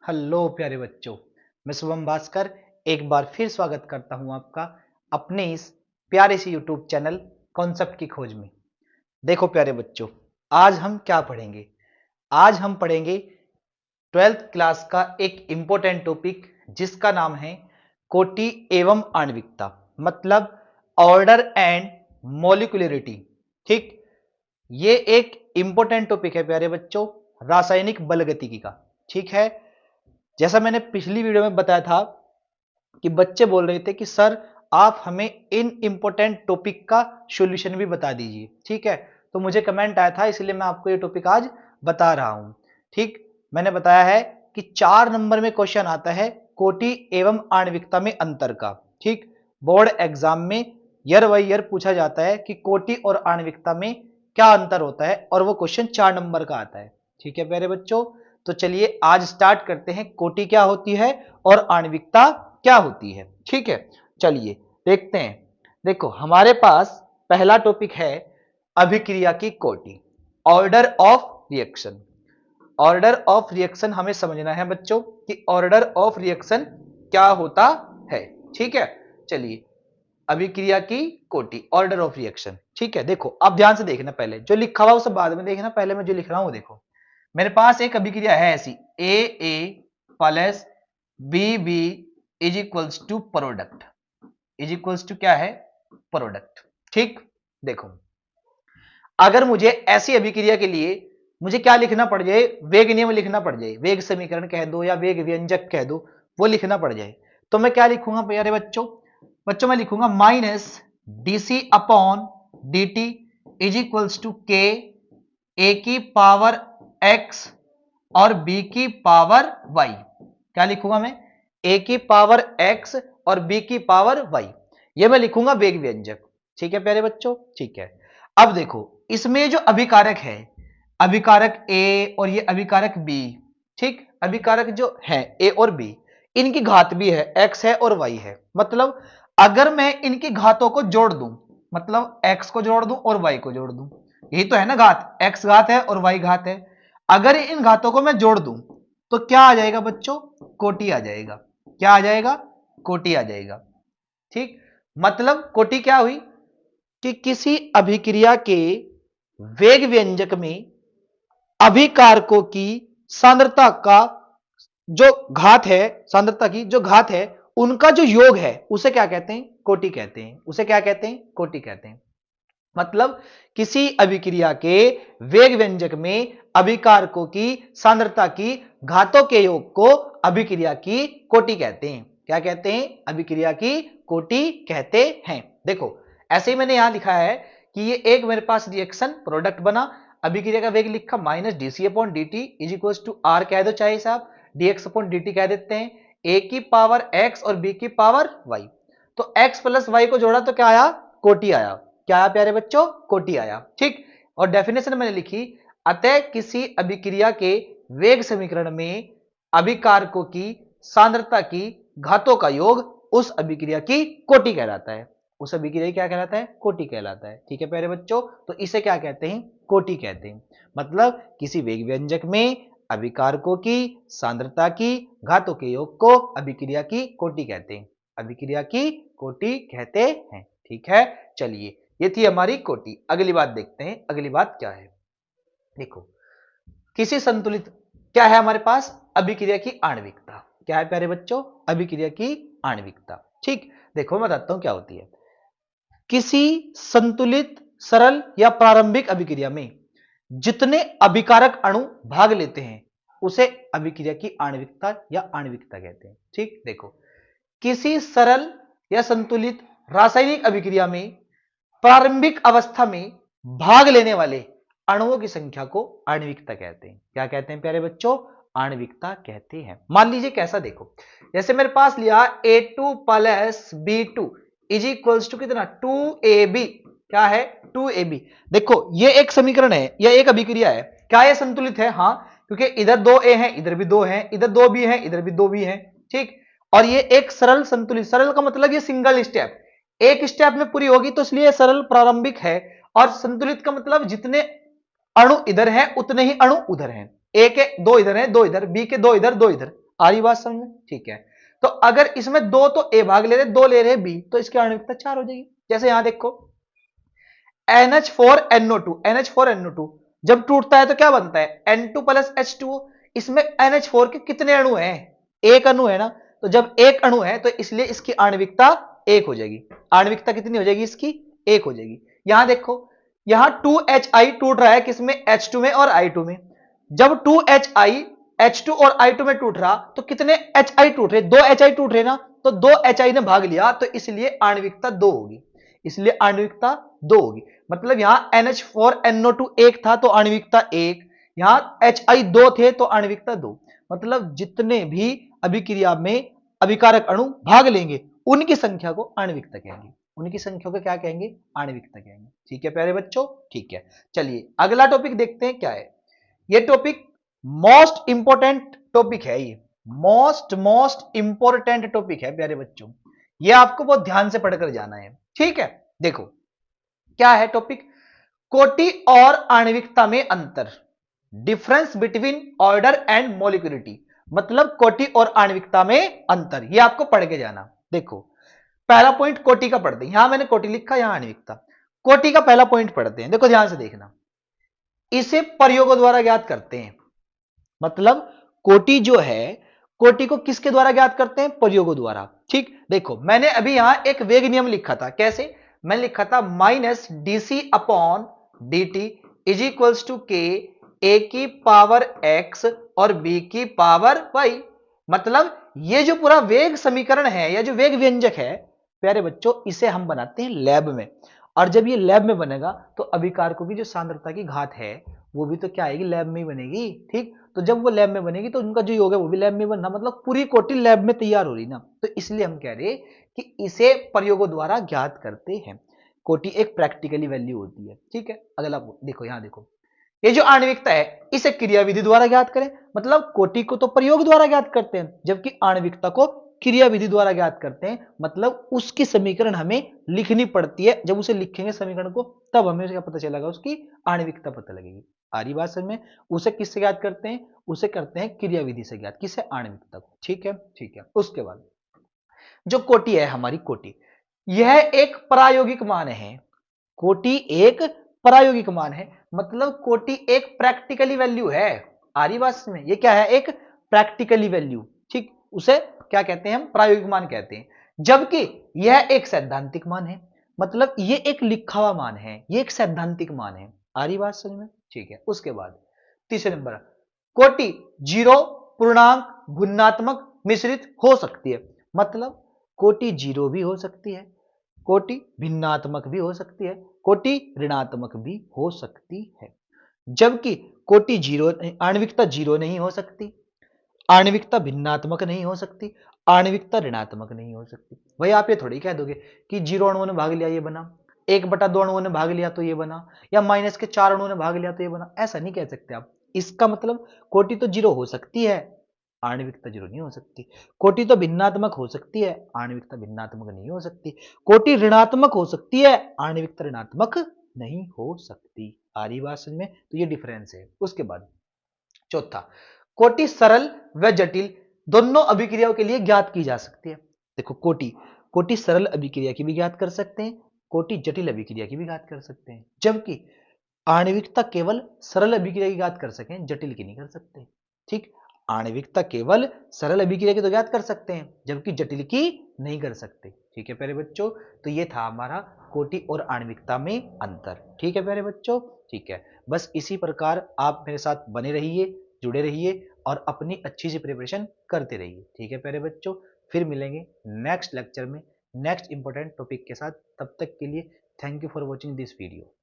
Hello प्यारे बच्चों, मैं शुभम भास्कर एक बार फिर स्वागत करता हूं आपका अपने इस प्यारे से यूट्यूब चैनल कॉन्सेप्ट की खोज में। देखो प्यारे बच्चों, आज हम क्या पढ़ेंगे? आज हम पढ़ेंगे 12th क्लास का एक इंपॉर्टेंट टॉपिक जिसका नाम है कोटि एवं आणविकता, मतलब ऑर्डर एंड मॉलिक्यूलरिटी। ठीक, ये एक इंपॉर्टेंट टॉपिक है प्यारे बच्चों, रासायनिक बलगतिकी का। ठीक है, जैसा मैंने पिछली वीडियो में बताया था कि बच्चे बोल रहे थे कि सर आप हमें इन इंपॉर्टेंट टॉपिक का सॉल्यूशन भी बता दीजिए। ठीक है, तो मुझे कमेंट आया था, इसलिए मैं आपको ये टॉपिक आज बता रहा हूं। ठीक, मैंने बताया है कि 4 नंबर में क्वेश्चन आता है कोटि एवं आणविकता में अंतर का। ठीक, बोर्ड एग्जाम में ईयर बाय ईयर पूछा जाता है कि कोटि और आणविकता में क्या अंतर होता है, और वो क्वेश्चन 4 नंबर का आता है। ठीक है प्यारे बच्चों, तो चलिए आज स्टार्ट करते हैं, कोटि क्या होती है और आणविकता क्या होती है। ठीक है, चलिए देखते हैं। देखो हमारे पास पहला टॉपिक है अभिक्रिया की कोटि, order of reaction. Order of reaction हमें समझना है बच्चों कि ऑर्डर ऑफ रिएक्शन क्या होता है। ठीक है, चलिए अभिक्रिया की कोटि, ऑर्डर ऑफ रिएक्शन। ठीक है, देखो अब ध्यान से देखना, पहले जो लिखा हुआ उसे बाद में देखना, पहले मैं जो लिख रहा हूं देखो। मेरे पास एक अभिक्रिया है ऐसी, A plus B is equals to product, is equals to क्या है? प्रोडक्ट। ठीक, देखो अगर मुझे ऐसी अभिक्रिया के लिए मुझे क्या लिखना पड़ जाए, वेग नियम लिखना पड़ जाए, वेग समीकरण कह दो या वेग व्यंजक कह दो, वो लिखना पड़ जाए, तो मैं क्या लिखूंगा प्यारे बच्चों? बच्चों मैं लिखूंगा minus DC upon D T is equals to K A की पावर एक्स और बी की पावर वाई। क्या लिखूंगा मैं? ए की पावर एक्स और बी की पावर वाई, ये मैं लिखूंगा वेग व्यंजक। ठीक है प्यारे बच्चों, ठीक है। अब देखो इसमें जो अभिकारक है, अभिकारक ए और ये अभिकारक बी, ठीक, अभिकारक जो है ए और बी, इनकी घात भी है, एक्स है और वाई है। मतलब अगर मैं इनकी घातों को जोड़ दूं, मतलब एक्स को जोड़ दूं और वाई को जोड़ दूं, यही तो है ना घात, एक्स घात है और वाई घात है। अगर इन घातों को मैं जोड़ दूं तो क्या आ जाएगा बच्चों? कोटि आ जाएगा। क्या आ जाएगा? कोटि आ जाएगा। ठीक, मतलब कोटि क्या हुई कि किसी अभिक्रिया के वेग व्यंजक में अभिकारकों की सांद्रता का जो घात है, सांद्रता की जो घात है, उनका जो योग है उसे क्या कहते हैं? कोटि कहते हैं। उसे क्या कहते हैं? कोटि कहते हैं। मतलब किसी अभिक्रिया के वेग व्यंजक में अभिकारकों की सांद्रता की घातों के योग को अभिक्रिया की कोटि कहते हैं। क्या कहते हैं? अभिक्रिया की कोटि कहते हैं। देखो ऐसे ही मैंने यहां लिखा है कि ये एक मेरे पास रिएक्शन प्रोडक्ट बना, अभिक्रिया का वेग लिखा minus DC upon D T is equal to R कह दो चाहे साहब, डीएक्स अपॉन डी टी कह देते हैं, ए की पावर एक्स और बी की पावर वाई। तो एक्स प्लस वाई को जोड़ा तो क्या आया? कोटि आया। क्या आया प्यारे बच्चों? कोटि आया। ठीक, और डेफिनेशन मैंने लिखी, अतः किसी अभिक्रिया के वेग समीकरण में अभिकारकों की सांद्रता की घातों का योग उस अभिक्रिया की कोटि कहलाता है। उस अभिक्रिया क्या कहलाता है? कोटि कहलाता है। ठीक है प्यारे बच्चों, तो इसे क्या कहते हैं? कोटि कहते हैं। मतलब किसी वेग व्यंजक में अभिकारकों की सांद्रता की घातों के योग को अभिक्रिया की कोटि कहते हैं, अभिक्रिया की कोटि कहते हैं। ठीक है, चलिए ये थी हमारी कोटि। अगली बात देखते हैं, अगली बात क्या है। देखो किसी संतुलित, क्या है हमारे पास? अभिक्रिया की आणविकता। क्या है प्यारे बच्चों? अभिक्रिया की आणविकता। ठीक, देखो मैं बताता हूं क्या होती है। किसी संतुलित सरल या प्रारंभिक अभिक्रिया में जितने अभिकारक अणु भाग लेते हैं उसे अभिक्रिया की आणविकता या आणविकता कहते हैं। ठीक, देखो किसी सरल या संतुलित रासायनिक अभिक्रिया में प्रारंभिक अवस्था में भाग लेने वाले अणुओं की संख्या को आणविकता कहते हैं। क्या कहते हैं प्यारे बच्चों? आणविकता कहते हैं। मान लीजिए कैसा, देखो जैसे मेरे पास लिया A2 plus B2 is equals to कितना? 2AB। क्या है? 2AB। देखो ये एक समीकरण है, यह एक अभिक्रिया है। क्या यह संतुलित है? हाँ, क्योंकि इधर 2A है, इधर भी 2 है, इधर 2B है, इधर भी 2B है। ठीक, और ये एक सरल संतुलित, सरल का मतलब ये सिंगल स्टेप, एक स्टेप में पूरी होगी, तो इसलिए सरल प्रारंभिक है। और संतुलित का मतलब जितने अणु इधर हैं उतने ही अणु उधर हैं। ए के 2 इधर हैं, 2 इधर, बी के 2 इधर, 2 इधर, आ रही बात समझ में? ठीक है, तो अगर इसमें 2 तो ए भाग ले रहे, 2 ले रहे बी, तो इसकी आणविकता 4 हो जाएगी। जैसे यहां देखो NH4NO2, NH4NO2 जब टूटता है तो क्या बनता है N2 प्लस H2O। इसमें NH4 के कितने अणु हैं? एक अणु है ना, तो जब एक अणु है तो इसलिए इसकी आणविकता 1 हो जाएगी। आणविकता कितनी हो जाएगी इसकी? 1 हो जाएगी। यहां देखो, यहां 2HI टूट रहा है किसमें? H2 में और I2 में। जब 2HI H2 और I2 में टूट रहा तो कितने HI टूट रहे? 2 HI टूट रहे ना, तो 2 HI ने भाग लिया तो इसलिए आणविकता 2 होगी। इसलिए आणविकता 2 होगी। मतलब यहां NH4NO2 1 था तो आणविकता 1, यहां HI 2 थे तो आणविकता 2। मतलब जितने भी अभिक्रिया में अभिकारक अणु भाग लेंगे उनकी संख्या को आणविकता कहेंगे। उनकी संख्या को क्या कहेंगे? आणविकता कहेंगे। ठीक है प्यारे बच्चों? ठीक है, चलिए अगला टॉपिक देखते हैं क्या है। ये टॉपिक मोस्ट इंपोर्टेंट टॉपिक है, ये मोस्ट इंपोर्टेंट टॉपिक है प्यारे बच्चों। ये आपको बहुत ध्यान से पढ़कर जाना है। ठीक है, देखो क्या है टॉपिक? कोटि और आणविकता में अंतर, डिफरेंस बिटवीन ऑर्डर एंड मॉलिक्यूलिटी। मतलब कोटि और आणविकता में अंतर, ये आपको पढ़ के जाना। देखो पहला पॉइंट कोटि का पढ़ते हैं, यहां मैंने कोटि लिखा, यहां आणविकता। कोटि का पहला पॉइंट पढ़ते हैं, देखो ध्यान से देखना। इसे प्रयोगों द्वारा ज्ञात करते हैं। मतलब कोटि जो है, कोटि को किसके द्वारा ज्ञात करते हैं? प्रयोगों द्वारा। ठीक, देखो मैंने अभी यहां एक वेग नियम लिखा था। कैसे? मैं लिखा था minus dc upon dt is equals to K A की पावर x और b की पावर y। मतलब ये जो पूरा वेग समीकरण है या जो वेग व्यंजक है प्यारे बच्चों, इसे हम बनाते हैं लैब में। और जब ये लैब में बनेगा तो अभिकारकों की जो सांद्रता की घात है वो भी तो क्या आएगी? लैब में ही बनेगी। ठीक, तो जब वो लैब में बनेगी तो उनका जो योग है वो भी लैब में बनना, मतलब पूरी कोटि लैब में तैयार हो रही ना। तो इसलिए हम कह रहे कि इसे प्रयोगों द्वारा ज्ञात करते हैं। कोटि एक प्रैक्टिकली वैल्यू होती है। ठीक है, अगला देखो, यहां देखो ये जो आणविकता है इसे क्रियाविधि द्वारा ज्ञात करें। मतलब कोटि को तो प्रयोग द्वारा ज्ञात करते हैं, जबकि आणविकता को क्रियाविधि द्वारा ज्ञात करते हैं। मतलब उसकी समीकरण हमें लिखनी पड़ती है, जब उसे लिखेंगे समीकरण को तब हमें क्या पता चलेगा? उसकी आणविकता पता लगेगी। आ रही बात समझ में? उसे किससे ज्ञात करते हैं? उसे करते हैं क्रियाविधि से ज्ञात। किसे? आणविकता को। ठीक है, ठीक है। उसके बाद जो कोटि है हमारी, कोटि यह एक प्रायोगिक मान है। कोटि एक प्रायोगिक मान है, मतलब कोटि एक प्रैक्टिकली वैल्यू है। आ रही बात में? ये क्या है? एक प्रैक्टिकली वैल्यू। ठीक, उसे क्या कहते हैं? हम प्रायोगिक मान कहते हैं। जबकि यह एक सैद्धांतिक मान है, मतलब ये एक लिखा हुआ मान है, ये एक सैद्धांतिक मान है। आ रही बात समझ में? ठीक है। उसके बाद तीसरे नंबर, कोटि जीरो पूर्णांक गुणात्मक मिश्रित हो सकती है। मतलब कोटि जीरो भी हो सकती है, कोटि भिन्नात्मक भी हो सकती है, कोटि ऋणात्मक भी हो सकती है। जबकि कोटि जीरो, आणविकता जीरो नहीं हो सकती, आणविकता भिन्नात्मक नहीं हो सकती, आणविकता ऋणात्मक नहीं हो सकती। भाई आप ये थोड़ी कह दोगे कि जीरो अणुओं ने भाग लिया ये बना, 1/2 अणुओं ने भाग लिया तो ये बना, या माइनस के 4 अणुओं ने भाग लिया तो ये बना। ऐसा नहीं कह सकते आप। इसका मतलब कोटि तो जीरो हो सकती है, आणविकता जीरो नहीं हो सकती। कोटि तो भिन्नात्मक हो सकती है, आणविकता भिन्नात्मक नहीं हो सकती। कोटि ऋणात्मक हो सकती है, आणविकता ऋणात्मक नहीं हो सकती। आ रही बात समझ में? तो ये डिफरेंस है। उसके बाद चौथा, कोटि सरल व जटिल दोनों अभिक्रियाओं के लिए ज्ञात की जा सकती है। देखो कोटि, कोटि सरल अभिक्रिया की भी ज्ञात कर सकते हैं, कोटि जटिल अभिक्रिया की भी ज्ञात कर सकते हैं। जबकि आणविकता केवल सरल अभिक्रिया की ज्ञात कर सकें, जटिल की नहीं कर सकते। ठीक, आणविकता केवल सरल अभिक्रिया की तो ज्ञात कर सकते हैं, जबकि जटिल की नहीं कर सकते। ठीक है प्यारे बच्चों, तो ये था हमारा कोटि और आणविकता में अंतर। ठीक है प्यारे बच्चों, ठीक है। बस इसी प्रकार आप मेरे साथ बने रहिए, जुड़े रहिए और अपनी अच्छी सी प्रिपरेशन करते रहिए। ठीक है प्यारे बच्चों, फिर मिलेंगे नेक्स्ट लेक्चर में नेक्स्ट इंपॉर्टेंट टॉपिक के साथ। तब तक के लिए thank you for watching this video.